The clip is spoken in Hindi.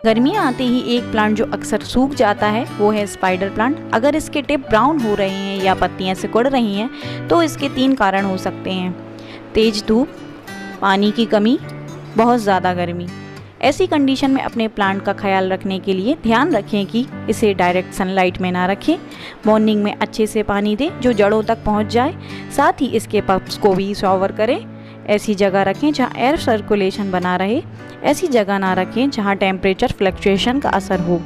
गर्मियाँ आते ही एक प्लांट जो अक्सर सूख जाता है वो है स्पाइडर प्लांट। अगर इसके टिप ब्राउन हो रहे हैं या पत्तियाँ सिकुड़ रही हैं तो इसके 3 कारण हो सकते हैं। तेज धूप, पानी की कमी, बहुत ज़्यादा गर्मी। ऐसी कंडीशन में अपने प्लांट का ख्याल रखने के लिए ध्यान रखें कि इसे डायरेक्ट सनलाइट में ना रखें। मॉर्निंग में अच्छे से पानी दें जो जड़ों तक पहुंच जाए। साथ ही इसके पप्स को भी शॉवर करें। ऐसी जगह रखें जहां एयर सर्कुलेशन बना रहे। ऐसी जगह ना रखें जहां टेम्परेचर फ्लक्चुएशन का असर हो।